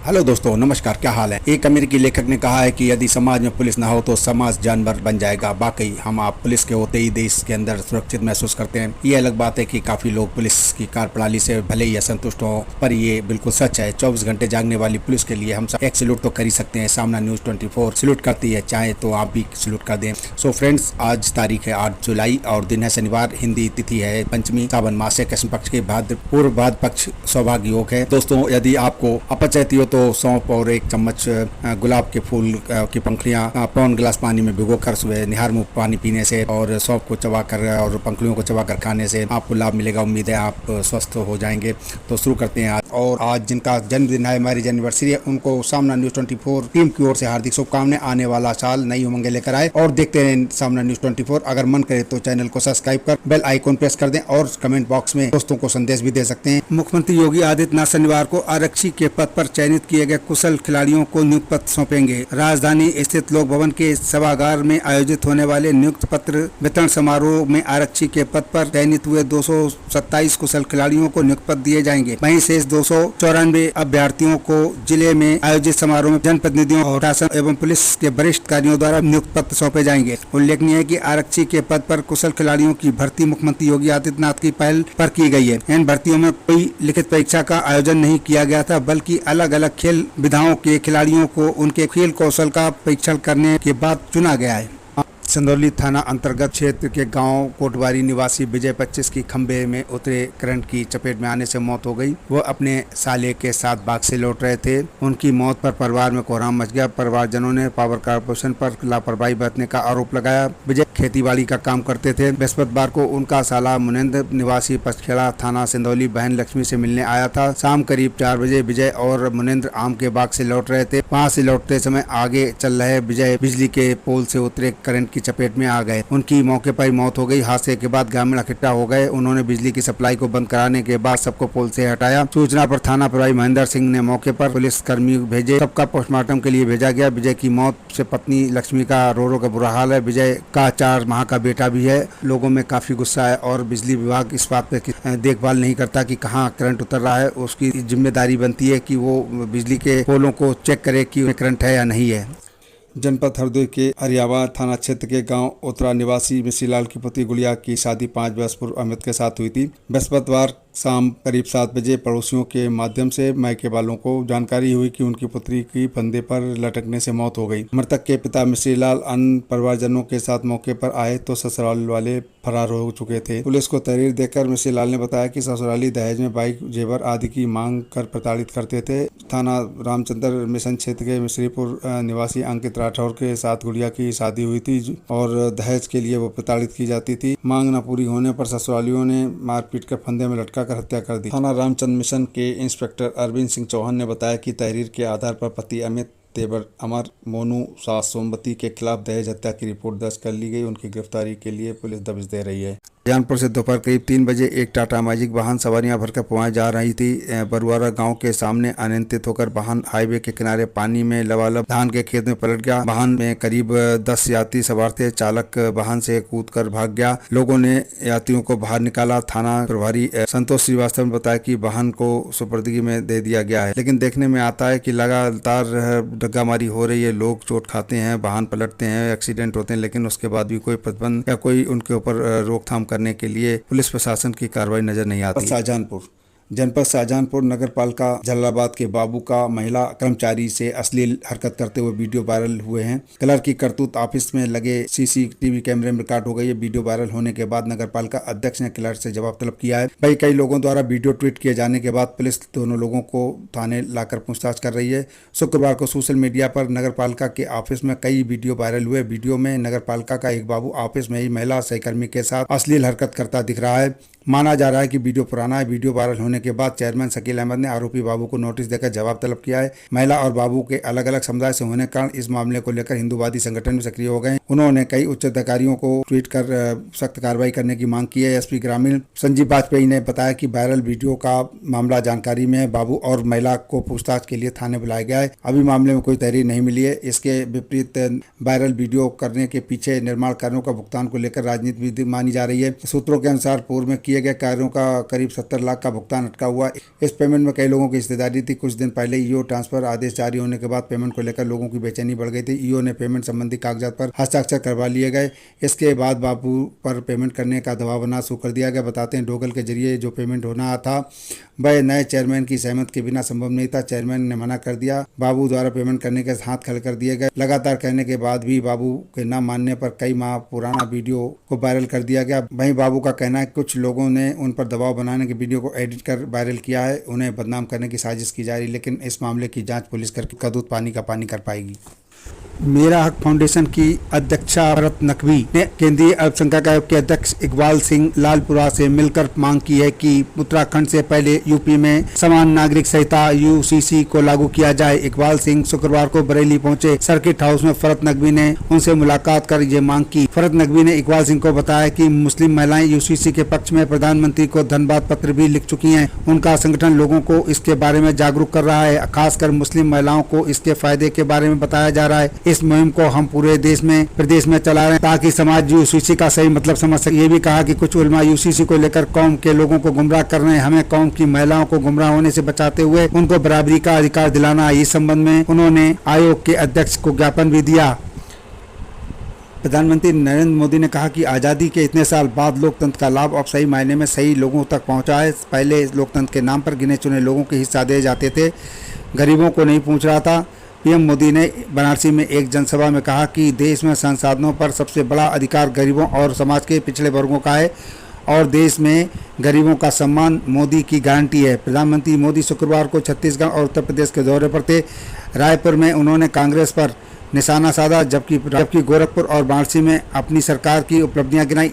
Hello दोस्तों, नमस्कार। क्या हाल है। एक अमेरिकी लेखक ने कहा है कि यदि समाज में पुलिस ना हो तो समाज जानवर बन जाएगा। वाकई हम आप पुलिस के होते ही देश के अंदर सुरक्षित महसूस करते हैं। ये अलग बात है कि काफी लोग पुलिस की कार्यप्रणाली से भले ही असंतुष्ट हों, पर ये बिल्कुल सच है। 24 घंटे जागने वाली पुलिस के लिए हम सब एक सैल्यूट तो कर ही सकते हैं। सामना न्यूज 24 सैल्यूट करती है, चाहे तो आप भी सैल्यूट कर दें। सो फ्रेंड्स, आज तारीख है 8 जुलाई और दिन है शनिवार। हिंदी तिथि है पंचमी। सावन मास है, कृष्ण पक्ष के पूर्व भाद्र पक्ष सौभाग्य योग है। दोस्तों, यदि आपको अपच रहती हो तो सौंफ और 1 चम्मच गुलाब के फूल की पंखुड़ियां पौन गिलास पानी में भिगोकर सुबह निहार मुंह पानी पीने से और सौंफ को चबाकर और पंखुड़ियों को चबाकर खाने से आपको लाभ मिलेगा। उम्मीद है आप स्वस्थ हो जाएंगे। तो शुरू करते हैं आज। और आज जिनका जन्मदिन है, मैरिज एनिवर्सरी है, उनको सामना न्यूज 24 टीम की ओर से हार्दिक शुभकामनाएं। आने वाला साल नई उमंगें लेकर आए और देखते रहें सामना न्यूज 24। अगर मन करे तो चैनल को सब्सक्राइब कर बेल आइकॉन प्रेस कर दें और कमेंट बॉक्स में दोस्तों को संदेश भी दे सकते हैं। मुख्यमंत्री योगी आदित्यनाथ शनिवार को आरक्षी के पद पर चयनित किए गए कुशल खिलाड़ियों को नियुक्ति पत्र सौंपेंगे। राजधानी स्थित लोक भवन के सभागार में आयोजित होने वाले नियुक्ति पत्र वितरण समारोह में आरक्षी के पद पर चयनित हुए 227 कुशल खिलाड़ियों को नियुक्ति पत्र दिए जाएंगे। वहीं शेष 294 अभ्यर्थियों को जिले में आयोजित समारोह में जनप्रतिनिधियों और शासन एवं पुलिस के वरिष्ठ अधिकारियों द्वारा नियुक्ति पत्र सौंपे जाएंगे। उल्लेखनीय है कि आरक्षी के पद पर कुशल खिलाड़ियों की भर्ती मुख्यमंत्री योगी आदित्यनाथ की पहल पर की गई है। इन भर्तियों में कोई लिखित परीक्षा का आयोजन नहीं किया गया था, बल्कि अलग अलग खेल विधाओं के खिलाड़ियों को उनके खेल कौशल का परीक्षण करने के बाद चुना गया है। सिंदौली थाना अंतर्गत क्षेत्र के गांव कोटवारी निवासी विजय 25 की खंबे में उतरे करंट की चपेट में आने से मौत हो गई। वो अपने साले के साथ बाग से लौट रहे थे। उनकी मौत पर परिवार में कोहराम मच गया। परिवारजनों ने पावर कॉर्पोरेशन पर लापरवाही बरतने का आरोप लगाया। विजय खेतीबाड़ी का काम करते थे। बृहस्पतिवार को उनका साला मुनिंद्र निवासी पचखेड़ा थाना सिंदौली बहन लक्ष्मी से मिलने आया था। शाम करीब 4 बजे विजय और मुनिंद्र आम के बाग से लौट रहे थे। वहाँ से लौटते समय आगे चल रहे विजय बिजली के पोल से उतरे करंट की चपेट में आ गए। उनकी मौके पर ही मौत हो गई। हादसे के बाद ग्रामीण इकट्ठा हो गए। उन्होंने बिजली की सप्लाई को बंद कराने के बाद सबको पोल से हटाया। सूचना पर थाना प्रभारी महेंद्र सिंह ने मौके पर पुलिस कर्मी भेजे। सबका पोस्टमार्टम के लिए भेजा गया। विजय की मौत से पत्नी लक्ष्मी का रो का बुरा हाल है। विजय का 4 माह का बेटा भी है। लोगों में काफी गुस्सा है और बिजली विभाग इस बात पे देखभाल नहीं करता कि कहाँ करंट उतर रहा है। उसकी जिम्मेदारी बनती है कि वो बिजली के पोलों को चेक करे कि करंट है या नहीं है। जनपद हरदोई के अरियावा थाना क्षेत्र के गांव उतरा निवासी मिश्रीलाल की पुत्री गुड़िया की शादी 5 वर्ष पूर्व अमित के साथ हुई थी। बृहस्पतिवार शाम करीब 7 बजे पड़ोसियों के माध्यम से मायके वालों को जानकारी हुई कि उनकी पुत्री की फंदे पर लटकने से मौत हो गई। मृतक के पिता मिश्रीलाल अन्य परिवारजनों के साथ मौके पर आए तो ससुराल वाले फरार हो चुके थे। पुलिस को तहरीर देकर मिश्रीलाल ने बताया कि ससुराली दहेज में बाइक, जेवर आदि की मांग कर प्रताड़ित करते थे। थाना रामचंद्र मिशन क्षेत्र के मिश्रीपुर निवासी अंकित राठौर के साथ गुड़िया की शादी हुई थी और दहेज के लिए वो प्रताड़ित की जाती थी। मांग न पूरी होने पर ससुरालियों ने मारपीट कर फंदे में लटका कर हत्या कर दी। थाना रामचंद्र मिशन के इंस्पेक्टर अरविंद सिंह चौहान ने बताया कि तहरीर के आधार पर पति अमित, तेवर अमर, मोनू, सास सोमवती के खिलाफ दहेज हत्या की रिपोर्ट दर्ज कर ली गई। उनकी गिरफ्तारी के लिए पुलिस दबिश दे रही है। जौनपुर से दोपहर करीब 3 बजे एक टाटा मैजिक वाहन सवारियां भरकर पहुंच जा रही थी। बरुआरा गांव के सामने अनियंत्रित होकर वाहन हाईवे के किनारे पानी में लबालब धान के खेत में पलट गया। वाहन में करीब 10 यात्री सवार थे। चालक वाहन से कूदकर भाग गया। लोगों ने यात्रियों को बाहर निकाला। थाना प्रभारी संतोष श्रीवास्तव ने बताया कि वाहन को सुपुर्दगी में दे दिया गया है, लेकिन देखने में आता है कि लगातार डग्गामारी हो रही है। लोग चोट खाते हैं, वाहन पलटते हैं, एक्सीडेंट होते हैं, लेकिन उसके बाद भी कोई प्रतिबंध या कोई उनके ऊपर रोकथाम करने के लिए पुलिस प्रशासन की कार्रवाई नजर नहीं आती। शाहजहानपुर जनपद शाहजहानपुर नगर पालिका जलालाबाद के बाबू का महिला कर्मचारी से अश्लील हरकत करते हुए वीडियो वायरल हुए हैं। कलर की करतूत ऑफिस में लगे सीसीटीवी कैमरे में रिकॉर्ड हो गई है। वीडियो वायरल होने के बाद नगर पालिका अध्यक्ष ने क्लर्क से जवाब तलब किया है। भाई कई लोगों द्वारा वीडियो ट्वीट किए जाने के बाद पुलिस दोनों लोगों को थाने लाकर पूछताछ कर रही है। शुक्रवार को सोशल मीडिया पर नगर पालिका के ऑफिस में कई वीडियो वायरल हुए। वीडियो में नगर पालिका का एक बाबू ऑफिस में ही महिला सहकर्मी के साथ अश्लील हरकत करता दिख रहा है। माना जा रहा है कि वीडियो पुराना है। वीडियो वायरल होने के बाद चेयरमैन शकील अहमद ने आरोपी बाबू को नोटिस देकर जवाब तलब किया है। महिला और बाबू के अलग अलग समुदाय से होने के कारण इस मामले को लेकर हिंदूवादी संगठन भी सक्रिय हो गए। उन्होंने कई उच्च अधिकारियों को ट्वीट कर सख्त कार्रवाई करने की मांग की है। एसपी ग्रामीण संजीव वाजपेयी ने बताया कि वायरल वीडियो का मामला जानकारी में है। बाबू और महिला को पूछताछ के लिए थाने बुलाया गया है। अभी मामले में कोई तहरीर नहीं मिली है। इसके विपरीत वायरल वीडियो करने के पीछे निर्माण कार्यों का भुगतान को लेकर राजनीति भी मानी जा रही है। सूत्रों के अनुसार पूर्व में किए गए कार्यों का करीब 70 लाख का भुगतान अटका हुआ। इस पेमेंट में कई लोगों की हिस्सेदारी थी। कुछ दिन पहले ईओ ट्रांसफर आदेश जारी होने के बाद पेमेंट को लेकर लोगों की बेचैनी बढ़ गई थी। ईओ ने पेमेंट संबंधी कागजात पर हस्ताक्षर करवा लिए गए। इसके बाद बाबू पर पेमेंट करने का दबाव बनाना शुरू कर दिया गया। बताते हैं डोगल के जरिए जो पेमेंट होना था वह नए चेयरमैन की सहमति के बिना संभव नहीं था। चेयरमैन ने मना कर दिया। बाबू द्वारा पेमेंट करने के हाथ खड़े कर दिए गए। लगातार कहने के बाद भी बाबू के न मानने पर कई माह पुराना वीडियो को वायरल कर दिया गया। वहीं बाबू का कहना है कुछ लोगों ने उन पर दबाव बनाने के वीडियो को एडिट कर वायरल किया है। उन्हें बदनाम करने की साजिश की जा रही, लेकिन इस मामले की जांच पुलिस करके दूध पानी का पानी कर पाएगी। मेरा हक फाउंडेशन की अध्यक्षा भरत नकवी ने केंद्रीय अल्पसंख्यक आयोग के अध्यक्ष इकबाल सिंह लालपुरा से मिलकर मांग की है कि उत्तराखंड से पहले यूपी में समान नागरिक संहिता यूसीसी को लागू किया जाए। इकबाल सिंह शुक्रवार को बरेली पहुंचे। सर्किट हाउस में फरत नकवी ने उनसे मुलाकात कर ये मांग की। फरत नकवी ने इकबाल सिंह को बताया कि मुस्लिम महिलाएं यूसीसी के पक्ष में प्रधानमंत्री को धन्यवाद पत्र भी लिख चुकी हैं। उनका संगठन लोगों को इसके बारे में जागरूक कर रहा है। खासकर मुस्लिम महिलाओं को इसके फायदे के बारे में बताया जा रहा है। इस मुहिम को हम पूरे प्रदेश में चला रहे हैं ताकि समाज यूसीसी का सही मतलब समझ सके। ये भी कहा कि कुछ उलमा यूसीसी को लेकर कौम के लोगों को गुमराह कर रहे हैं। हमें कौम की महिलाओं को गुमराह होने से बचाते हुए उनको बराबरी का अधिकार दिलाना है। इस संबंध में उन्होंने आयोग के अध्यक्ष को ज्ञापन भी दिया। प्रधानमंत्री नरेंद्र मोदी ने कहा कि आज़ादी के इतने साल बाद लोकतंत्र का लाभ अब सही मायने में सही लोगों तक पहुंचा है। पहले लोकतंत्र के नाम पर गिने चुने लोगों के हिस्सा दिए जाते थे, गरीबों को नहीं पूछ रहा था। पीएम मोदी ने बनारसी में एक जनसभा में कहा कि देश में संसाधनों पर सबसे बड़ा अधिकार गरीबों और समाज के पिछड़े वर्गों का है और देश में गरीबों का सम्मान मोदी की गारंटी है। प्रधानमंत्री मोदी शुक्रवार को छत्तीसगढ़ और उत्तर प्रदेश के दौरे पर थे। रायपुर में उन्होंने कांग्रेस पर निशाना साधा, जबकि गोरखपुर और वाराणसी में अपनी सरकार की उपलब्धियां गिनाई।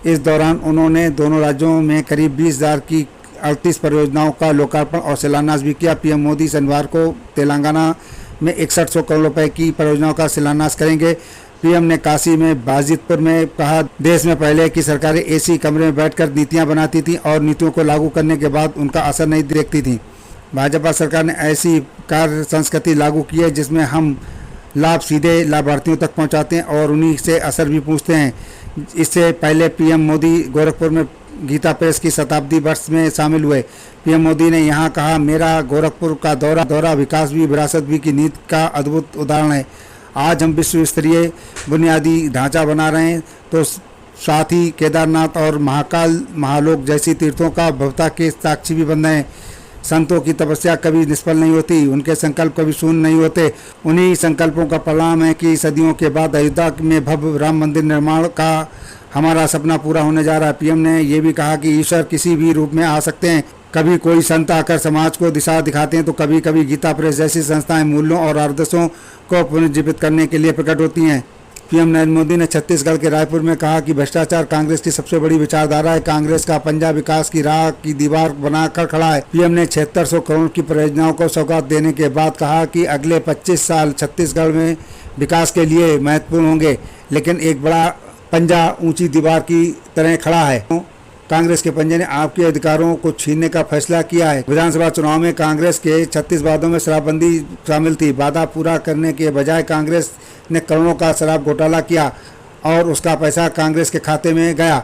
इस दौरान उन्होंने दोनों राज्यों में करीब 20,000 की 38 परियोजनाओं का लोकार्पण और शिलान्यास भी किया। पीएम मोदी शनिवार को तेलंगाना में 6100 करोड़ रुपए की परियोजनाओं का शिलान्यास करेंगे। पीएम ने काशी में बाजितपुर में कहा, देश में पहले की सरकारें एसी कमरे में बैठकर नीतियां बनाती थीं और नीतियों को लागू करने के बाद उनका असर नहीं देखती थीं। भाजपा सरकार ने ऐसी कार्य संस्कृति लागू की है जिसमें हम लाभ सीधे लाभार्थियों तक पहुंचाते हैं और उन्हीं से असर भी पूछते हैं। इससे पहले पीएम मोदी गोरखपुर में गीता प्रेस की शताब्दी वर्ष में शामिल हुए। पीएम मोदी ने यहाँ कहा, मेरा गोरखपुर का दौरा विकास भी विरासत भी की नीति का अद्भुत उदाहरण है। आज हम विश्व स्तरीय बुनियादी ढांचा बना रहे हैं तो साथ ही केदारनाथ और महाकाल महालोक जैसी तीर्थों का भव्यता के साक्षी भी बन रहे हैं। संतों की तपस्या कभी निष्फल नहीं होती, उनके संकल्प कभी शून्य नहीं होते। उन्हीं संकल्पों का परिणाम है कि सदियों के बाद अयोध्या में भव्य राम मंदिर निर्माण का हमारा सपना पूरा होने जा रहा है। पीएम ने यह भी कहा कि ईश्वर किसी भी रूप में आ सकते हैं। कभी कोई संत आकर समाज को दिशा दिखाते हैं तो कभी कभी गीता प्रेस जैसी संस्थाएं मूल्यों और आदर्शों को पुनर्जीवित करने के लिए प्रकट होती हैं। पीएम नरेंद्र मोदी ने छत्तीसगढ़ के रायपुर में कहा कि भ्रष्टाचार कांग्रेस की सबसे बड़ी विचारधारा है। कांग्रेस का पंजा विकास की राह की दीवार बनाकर खड़ा है। पीएम ने 7600 करोड़ की परियोजनाओं को सौगात देने के बाद कहा कि अगले 25 साल छत्तीसगढ़ में विकास के लिए महत्वपूर्ण होंगे, लेकिन एक बड़ा पंजा ऊंची दीवार की तरह खड़ा है। कांग्रेस के पंजे ने आपके अधिकारों को छीनने का फैसला किया है। विधानसभा चुनाव में कांग्रेस के 36 वादों में शराबबंदी शामिल थी। वादा पूरा करने के बजाय कांग्रेस ने करोड़ों का शराब घोटाला किया और उसका पैसा कांग्रेस के खाते में गया।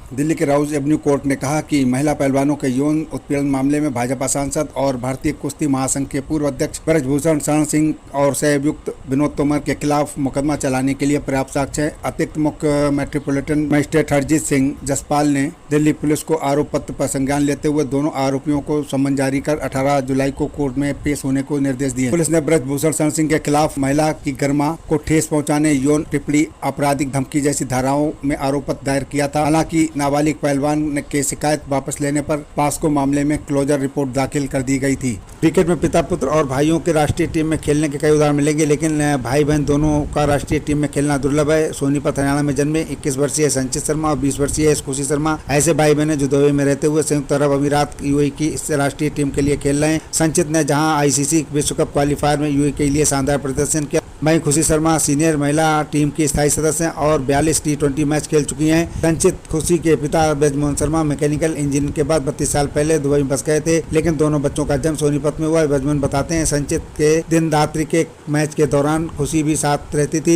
दिल्ली के राउज एवेन्यू कोर्ट ने कहा कि महिला पहलवानों के यौन उत्पीड़न मामले में भाजपा सांसद और भारतीय कुश्ती महासंघ के पूर्व अध्यक्ष ब्रजभूषण शरण सिंह और सहअभियुक्त विनोद तोमर के खिलाफ मुकदमा चलाने के लिए पर्याप्त साक्ष्य है। अतिरिक्त मुख्य मेट्रोपॉलिटन मजिस्ट्रेट हरजीत सिंह जसपाल ने दिल्ली पुलिस को आरोप पत्र पर संज्ञान लेते हुए दोनों आरोपियों को सम्मन जारी कर 18 जुलाई को कोर्ट में पेश होने को निर्देश दिए। पुलिस ने ब्रजभूषण शरण सिंह के खिलाफ महिला की गरिमा को ठेस पहुँचाने, यौन टिप्पणी, आपराधिक धमकी जैसी धाराओं में आरोप पत्र दायर किया था। हालांकि नाबालिग पहलवान के शिकायत वापस लेने पर पास्को मामले में क्लोजर रिपोर्ट दाखिल कर दी गई थी। क्रिकेट में पिता पुत्र और भाइयों के राष्ट्रीय टीम में खेलने के कई उदाहरण मिलेंगे, लेकिन भाई बहन दोनों का राष्ट्रीय टीम में खेलना दुर्लभ है। सोनीपत हरियाणा में जन्मे 21 वर्षीय संचित शर्मा और 20 वर्षीय खुशी शर्मा ऐसे भाई बहन जो दुबई में रहते हुए संयुक्त अरब अमीरात यूएई की राष्ट्रीय टीम के लिए खेल रहे हैं। संचित ने जहां आईसीसी विश्व कप क्वालिफायर में यूएई के लिए शानदार प्रदर्शन किया, वहीं खुशी शर्मा सीनियर महिला टीम की स्थायी सदस्य हैं और 42 T20 मैच खेल चुकी हैं। संचित खुशी के पिता ब्रजमोहन शर्मा मैकेनिकल इंजीनियर के बाद 32 साल पहले दुबई में बस गए थे, लेकिन दोनों बच्चों का जन्म सोनीपत में हुआ। ब्रजमोहन बताते हैं संचित के दिन रात्रि के मैच के दौरान खुशी भी साथ रहती थी,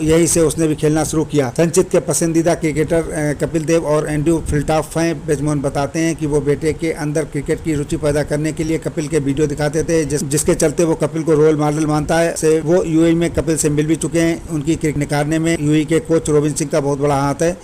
यही से उसने भी खेलना शुरू किया। संचित के पसंदीदा क्रिकेटर कपिल देव और एंड्रू फ्लिटॉफ हैं। ब्रजमोहन बताते हैं कि वो बेटे के अंदर क्रिकेट की रुचि पैदा करने के लिए कपिल के वीडियो दिखाते थे, जिसके चलते वो कपिल को रोल मॉडल मानता है। से वो यूएई में कपिल से मिल भी चुके हैं। उनकी क्रिकेट निखारने में यूएई के कोच रोबिन सिंह का बहुत बड़ा हाथ है।